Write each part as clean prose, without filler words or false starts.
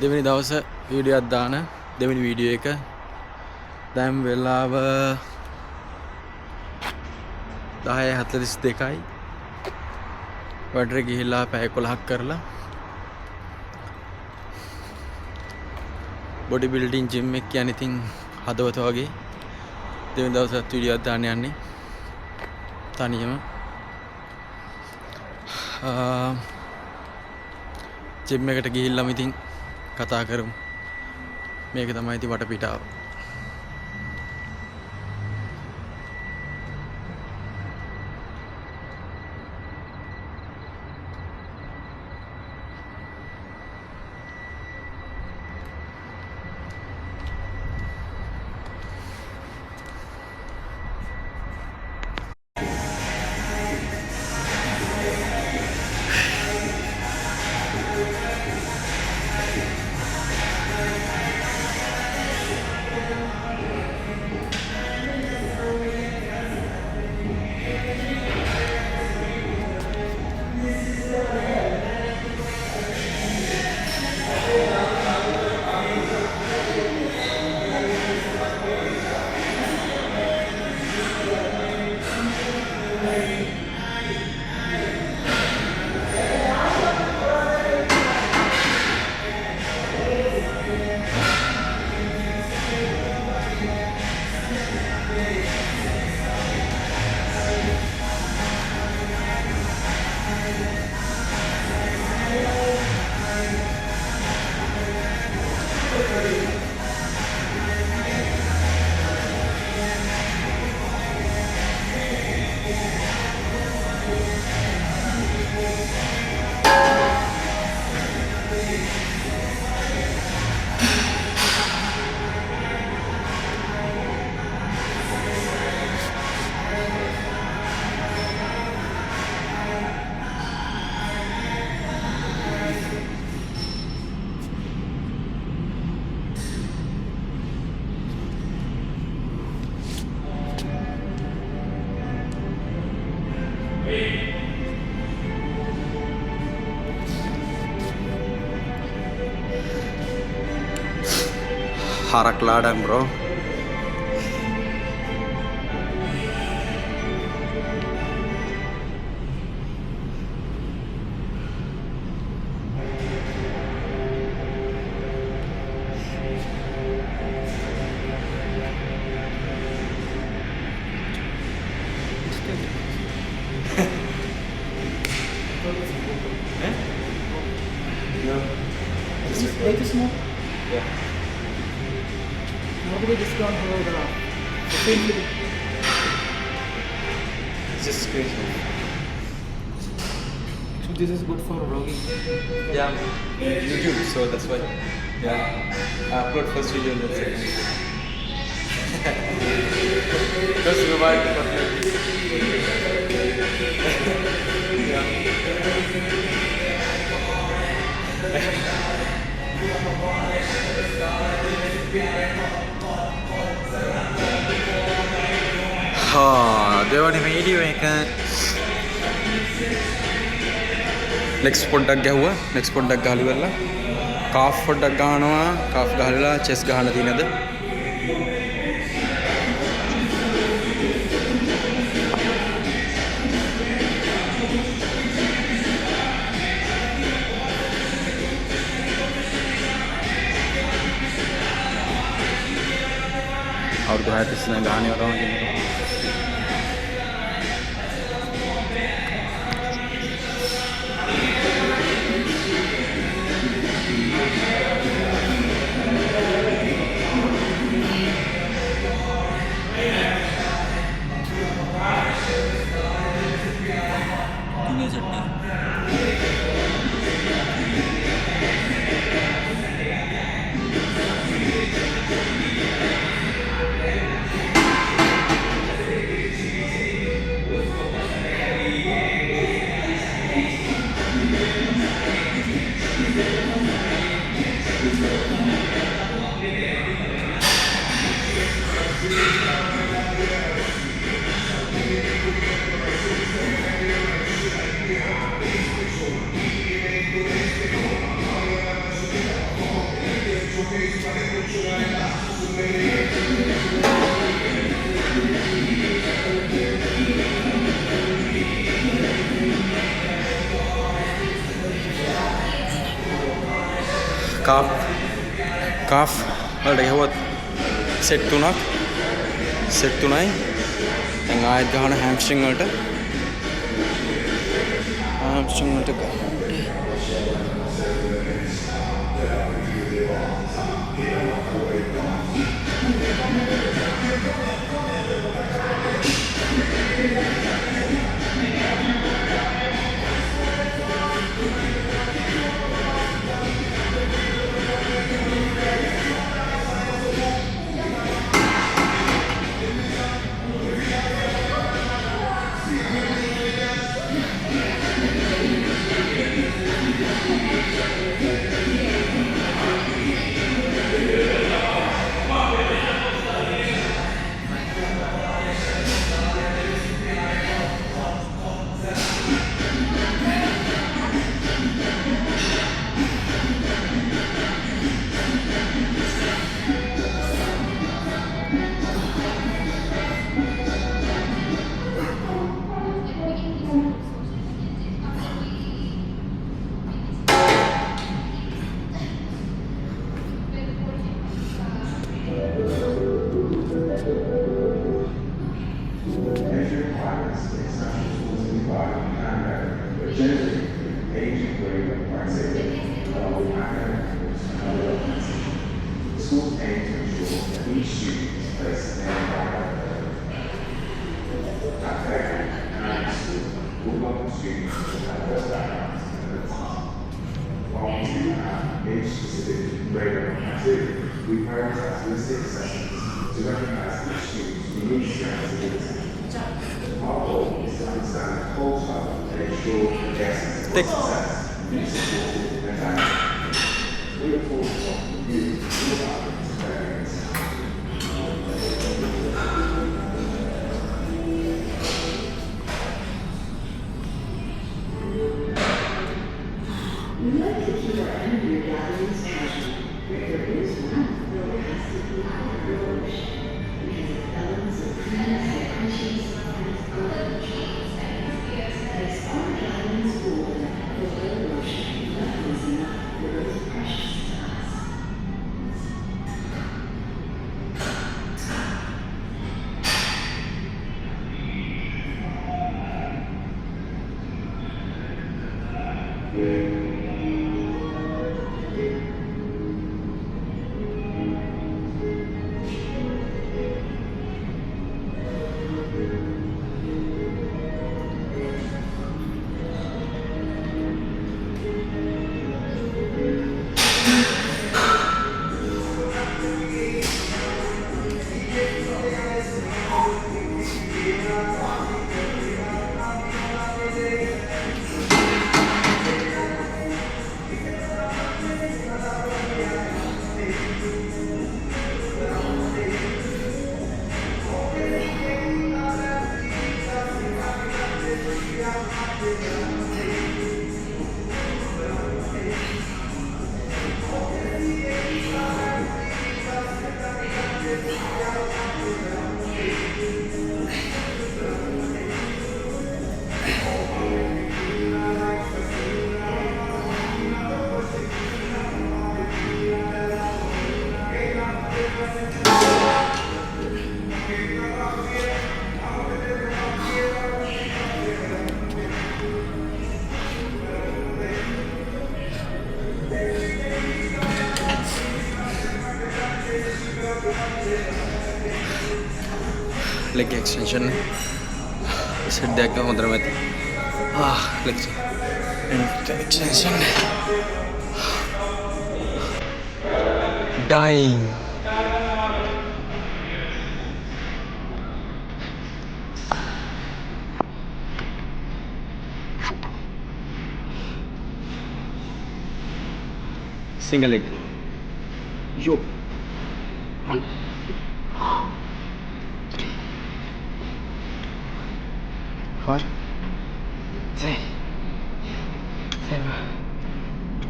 දෙවෙනි දවස වීඩියෝ එකක් දාන දෙවෙනි වීඩියෝ එක දැන් වෙලාව 10:42යි වඩරේ ගිහිල්ලා පැය 11ක් කරලා බොඩි බිල්ඩින් ජිම් එක කියන්නේ ඉතින් හදවත වගේ දෙවෙනි දවසත් වීඩියෝ එකක් දාන්න යන්නේ තනියම ජිම් එකට ගිහිල්ලාම ඉතින් කතා කරමු මේක තමයි ඉතින් වටපිටාව harak ladang bro Latest more? Yeah. Nobody discount for the same thing. it's just crazy So this is good for vlogging. yeah YouTube so that's why yeah I upload first video and then second just rewind දෙවනි video එක next පොඩ්ඩක් ගැහුවා next පොඩ්ඩක් ගහලා ඉවරලා කාෆ් පොඩ්ඩක් ගහනවා කාෆ් ගහලා චෙස් ගහන්න තියෙනද අවුරුදු 6 තිස්සේ නම් ගහන්නේ වරම කාෆ් වලට ගහුවත් සෙට් 3ක් සෙට් 3යි දැන් ආයෙත් ගහන හැම්ස්ට්‍රින්ග් වලට We prioritize holistic assessments to recognize each student's unique strengths and abilities. Our goal is to understand the whole child and ensure their success be supported and valued. We look forward to talking to you about this experience. We like to keep our energy gatherings casual. There is one, though it has to be approached, because it elements of cleanness and conscience and courage. Place our gatherings forward with their worship, nothing is enough, for it is precious to us. leg extension set දෙයක් හොඳටම ඇති leg extension dying single leg yo one 5 6 7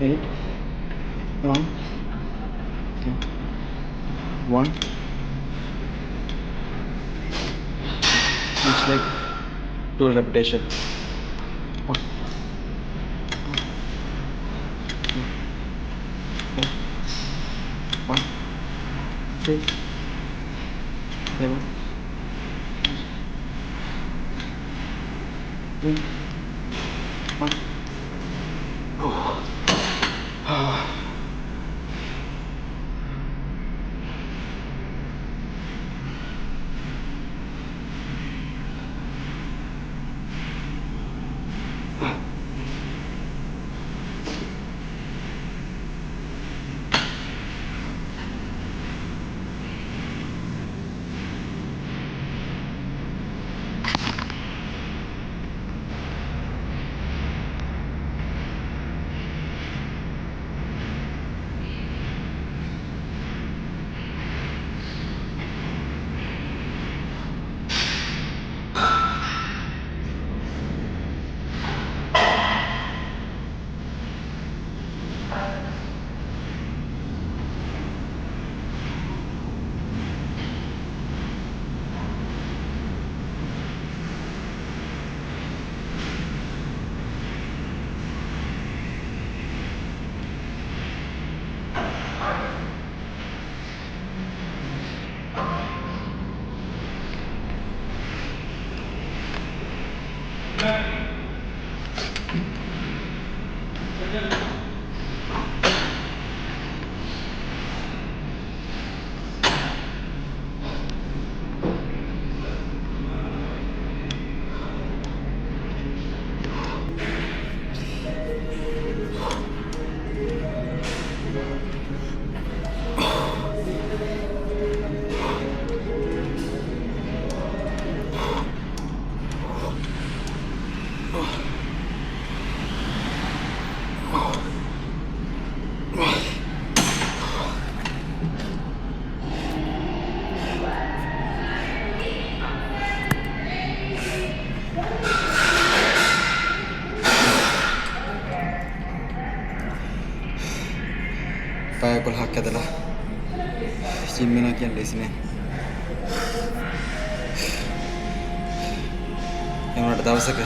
8 9 10 1 each leg 2 repetition 1 2 3 3, 11, 2, 1. Päivä 11 kätellä. Jimminäkin sinne. Ja mun dawsaka.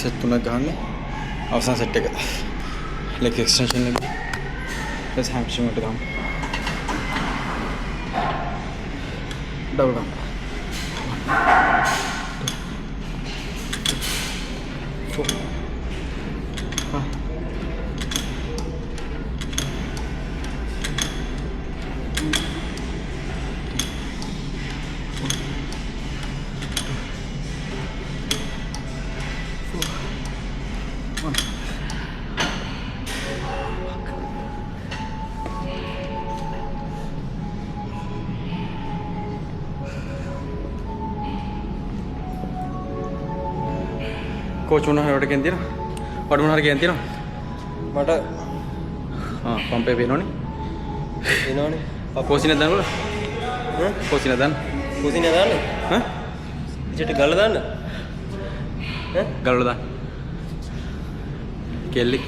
Set 3 ගහන්නේ අවසන් set එක. leg extension එක. ඊට hamstring එකට ගමු. double ගමු. 4 कोच මොනවා හරි වට ගෙන් තියනවා. වඩ මොනවා හරි ගෙන් තියනවා. මට පම්පේ වෙනෝනේ. එනවනේ. කොසින දාන්නවල? කොසින දාන්න. කුසින දාන්න. ඉතින් ගල්ල දාන්න. ගල්වල දාන්න. කෙල්ලෙක්.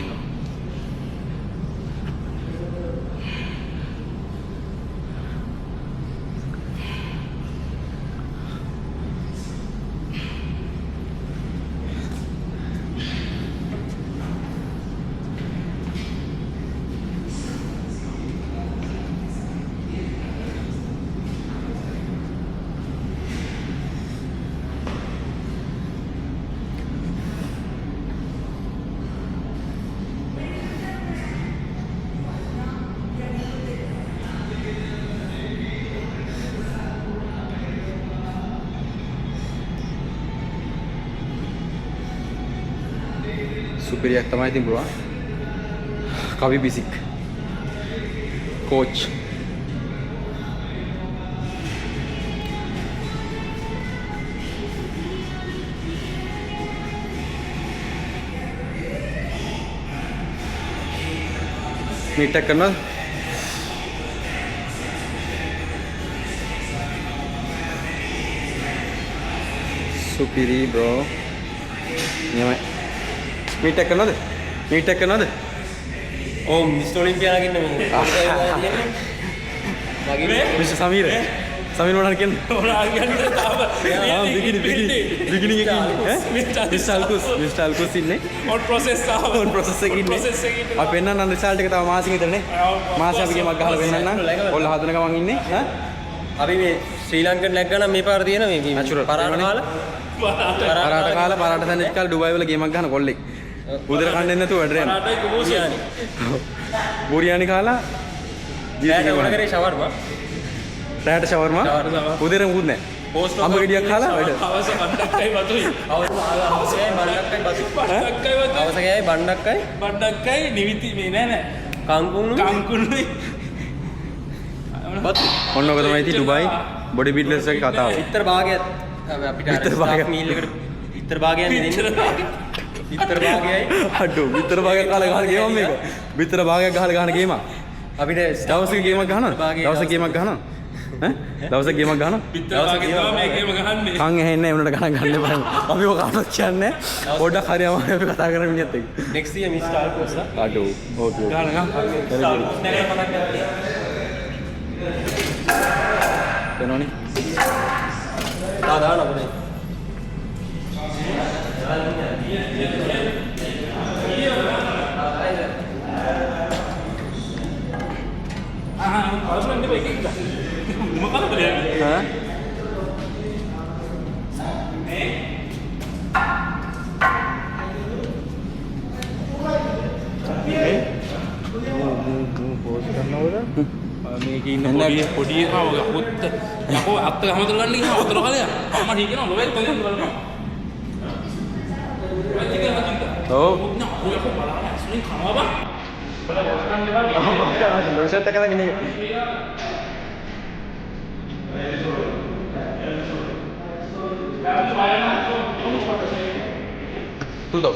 superior තමයි තිබුණා. කවි බිසික් coach මීට් එක කරනවද? සුපිරි බ්‍රෝ. නියමයි. මීට් එක කරනවද? මීට් එක කරනවද? ඕ මිස්ටර් ඔලිම්පියා නගින්න මේ. මිස්ටර් සමීර. සමීර මොනවද කියන්නේ? බිගිනින් එකේ ඉන්නේ. මිස්ටර් අල්කුස් ඉන්නේ. on process ආව on process එකේ ඉන්නේ. process එකේ ඉන්නේ. අපි පෙන්නන්න රිසල්ට් එක තව මාසෙක විතරනේ. මාසෙ අපි ගේමක් ගහලා පෙන්නන්න. ඔල්ල හදන ගමන් ඉන්නේ. ඈ? අපි මේ ශ්‍රී ලංකන් නැග් ගන්න මේ පාර තියෙන මේ Natural. පරාට කාලා පරාට කාලා පරාට සැන්ඩ්විච් කාලා ඩුබායි වල ගේමක් ගහන කොල්ලෙක්. උදේට කන්නේ නැතුව වැඩට යනවා. රටයි කුබෝසියානි බෝරියානි කාලා ජීවිතේ ඕන කරේ ෂවර්මා රැට ෂවර්මා උදේට මුකුත් නැහැ. පෝස්ට් අම්බ ගෙඩියක් කාලා වැඩ. අවස බණ්ඩක්කයි වතුයි අවසකයි බණ්ඩක්කයි බසු බණ්ඩක්කයි වතුයි අවසකයි බණ්ඩක්කයි බණ්ඩක්කයි නිවිති මේ නෑ කංකුණු කංකුල්ලුයි බතු ඔන්න ඔක තමයි ඉතින් ඩුබායි බොඩි බිල්ඩර්ස් එකේ කතාව. විතර භාගයක් අපිට අර විතර භාගයක්. ස්ටාෆ් මීල් එකට විතර භාගයක් දෙන්නේ විතර භාගයයි අඩෝ විතර භාගයක් කාලා ගහන ගේම මේක. විතර භාගයක් ගහලා ගහන ගේම. අපිට දවසක ගේමක් ගහනවා. දවසක ගේමක් ගහනවා. ඈ? දවසක ගේමක් ගහනවා. පිටරාගේ තමයි මේකේම ගහන්නේ කන් ඇහෙන්නේ නැහැ උනට ගණන් ගන්න එපා. අපි ඔක කාටවත් කියන්නේ නැහැ. පොඩ්ඩක් හරි අමාරුයි අපි කතා කරන මිනිහත් එක්ක. නෙක්ස්ට් ඉයර් මිස්ටර් අල්කෝස් අඩෝ. ඕකේ. ගහන එනෝනේ. දාන අපනේ කල්පනා දෙපෙක එක මොකක්ද කියන්නේ ඈ? මේක ඉන්න පොඩි එකා ඔය හොත්ත යකෝ අත්ත ගහමතර ගන්න ගියා අතර කාලේ අම්මා හි කියනවා ලොවෙල් කොහෙන්ද බලන්න ඔව්. ඔය යකෝ බලන්න ඇස්ලින් කනවා බා ලොෂට් එක දාගෙන ඉන්නේ. තුල්දෝ.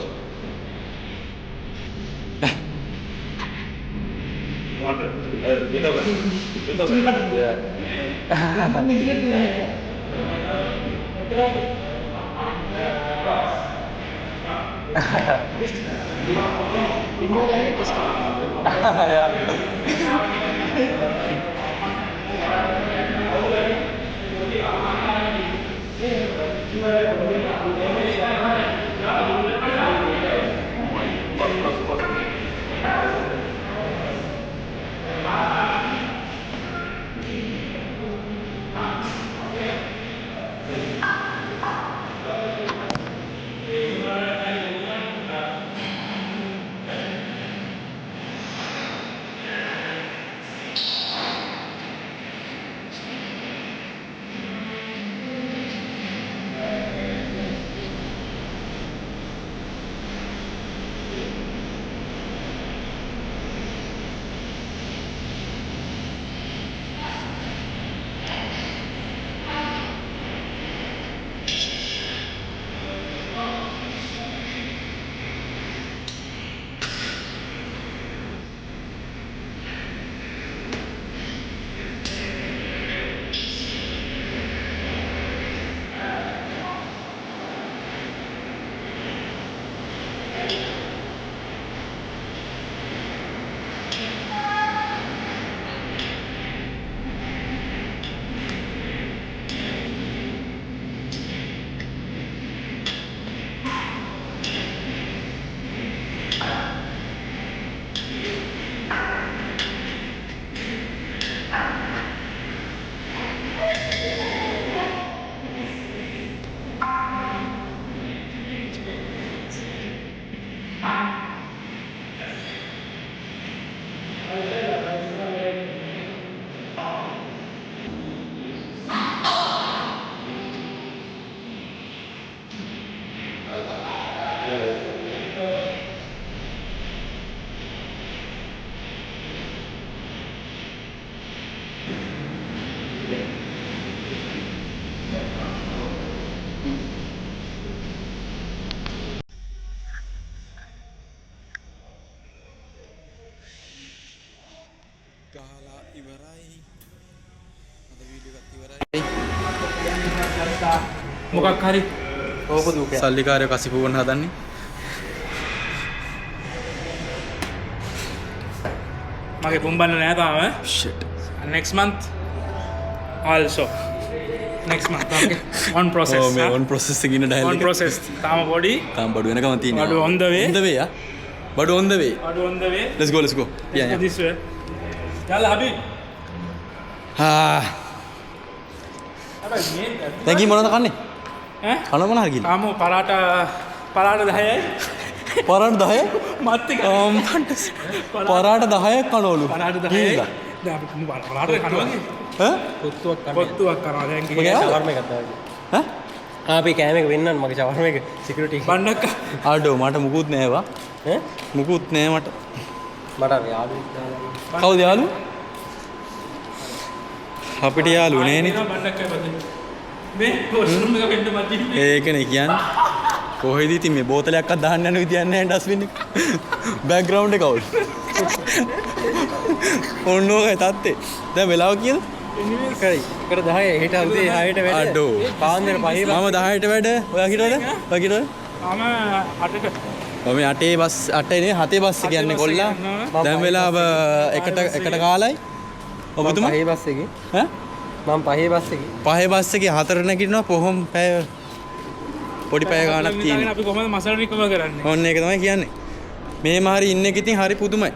මොකක් හරි ඕප දුක සල්ලිකාරයෝ කසිපු වුණ හදන්නේ. මගේ පුම්බන්න නෑ තාම. Shit. Next month also. Next month. Okay. On process. Oh, මේ on process එකේ ඉන්න dial On එක. process. තාම body. තාම බඩු වෙනකම තියෙනවා. බඩු on the way. On the way ah. බඩු on the way. Body on the way. Let's go. Yeah, yeah. This way. යල්ලා හබි. Ah. හැබැයි මේ දැන් කී මොනවද කන්නේ? ඈ? කන මොන හරි ගිහින්. තාම පරාට 10යි. පරාට 10ක්. මත් එක. පරාට 10ක් කනවලු. පරාට 10යි. ගිහිල්ලා. දැන් අපි පරාට කනවනේ. ඈ? පොත්තුවක් කරනවා දැන් මොකද? ගිහින් ෂවර්ම එකක් දාන්න ඈ? අපි කෑම එක වෙන්නන්න මගේ ෂවර්ම එක සිකියුරිටි බණ්ඩක්ක ආඩෝ මට මුකුත් නෑවා. ඈ මුකුත් නෑ මට. මට අර යාළුවෙක් දාලා කවුද යාළුවෝ? අපිට යාළුවෝ නෑනේ. බණ්ඩක්ක බදින්න මේ වොෂ්රූම් එක වෙන්න මැදින් ඒකනේ කියන්නේ. කොහෙද ඉතින් මේ බෝතලයක්වත් දාන්න යන විදියක් නැහැ ඩස්බින් එක. බෑග්ග්‍රවුන්ඩ් එක අවුල්. ඔන්නෝගේ තත්ත්වේ. දැන් වෙලාව කීයද? කරයි කර 10 හෙට උදේ 6ට වැඩ අඩෝ. පාන්දර 5 මම 10ට වැඩ. ඔයා කිව්වද? ඔයා කිව්වද? මම 8ට මම 8 බස් 8 නේ 7 බස් එක යන්නේ කොල්ලා. දැන් වෙලාව එකට කාලයි. ඔබතුමා 5 බස් එකේ ඈ? මම 5 බස් එකේ 5 බස් එකේ 4 නැගිටිනවා කොහොම පැය පොඩි පැය ගාණක් තියෙනවා. අපි කොහමද මසල් රිකවර් කරන්නේ ඔන්න ඒක තමයි කියන්නේ. මේම හරි ඉන්න එක ඉතින් හරි පුදුමයි.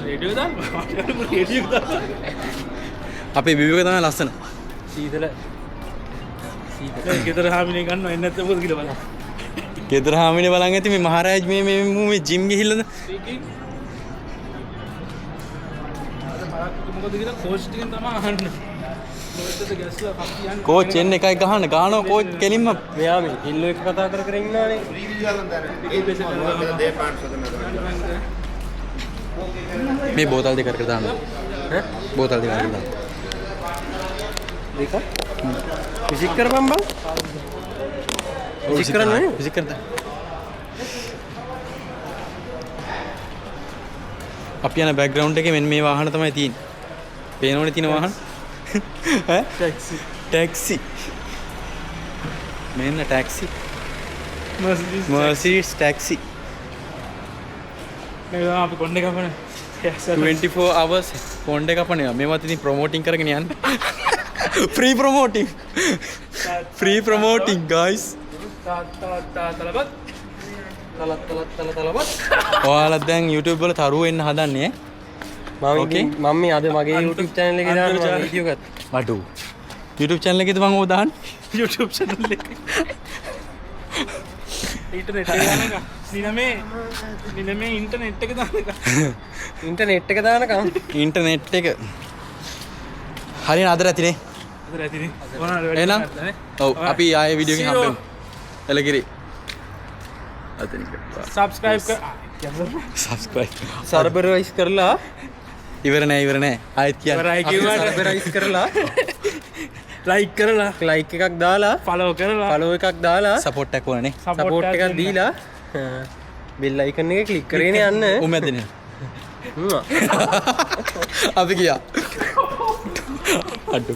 රේඩියෝ දාන්න රේඩියෝ දාන්න අපේ බිබි එක තමයි ලස්සන. සීතල ගෙදර හාමිනේ ගන්නවා එන්නේ නැත්නම් මොකද කියලා බලන්න. ගෙදර හාමිනේ බලන් ඇති මේ මහරජ් මේ ජිම් ගිහිල්ලාද? මොකද කියලා කෝච් ටිකෙන් තමයි අහන්නේ. මොකටද ගැස්ලා කප්පි යන්නේ. කෝච් එන්න එකයි ගහනවා කෝච් කෙලින්ම මෙයා මේ කිල්ලෝ එක කතා කර ඉන්නවනේ මේ බෝතල් දෙක කරලා දාන්න. ඈ බෝතල් දෙක කරලා දාන්න. දෙක විසික් කරපම් බං විසික් කරන්නේ නේ? විසික් කරන්න. අපි යන බෑග්ග්‍රවුන්ඩ් එකේ මෙන්න මේ වාහන තමයි තියෙන්නේ. පේනවනේ තියෙන වාහන. ඈ? ටැක්සි. මෙන්න ටැක්සි. Mercedes taxi. මේ අපි කොණ්ඩේ කපන 24 hours කොණ්ඩේ කපනවා. මේවත් ඉතින් ප්‍රොමෝටින් කරගෙන යන්නේ. Free promoting. Free promoting guys. තලබත් තලබත් ඔයාලා දැන් YouTube වල තරුව එන්න හදන්නේ Okay. මම මේ අද මගේ YouTube channel එකේ දාන්න මම වීඩියෝ ගත්තා අඩු YouTube channel එකේද මම ඕක දාන්න YouTube channel එක ඉන්ටර්නෙට් එක දාන එක නිනමේ ඉන්ටර්නෙට් එක දාන එක ඉන්ටර්නෙට් එක දානකම් ඉන්ටර්නෙට් එක හරියට අදර ඇතිනේ අද ඇතිනේ මොනවද එහෙනම් ඔව් අපි ආයේ වීඩියෝ එකකින් හම්බෙමු එලගිරි අතනින් subscribe කර subscribe සර්බරයිස් කරලා ඉවර නෑ ආයෙත් කියන්න ඉවරයි කිව්වට සර්බරයිස් කරලා like කරලා ලයික් එකක් දාලා follow කරලා ෆලෝ එකක් දාලා සපෝට් එකක් ඕනනේ සපෝට් එකක් දීලා බෙල් අයිකන් එක ක්ලික් කරගෙන යන්න උමැදනේ හ්ම්. අපි ගියා අඩු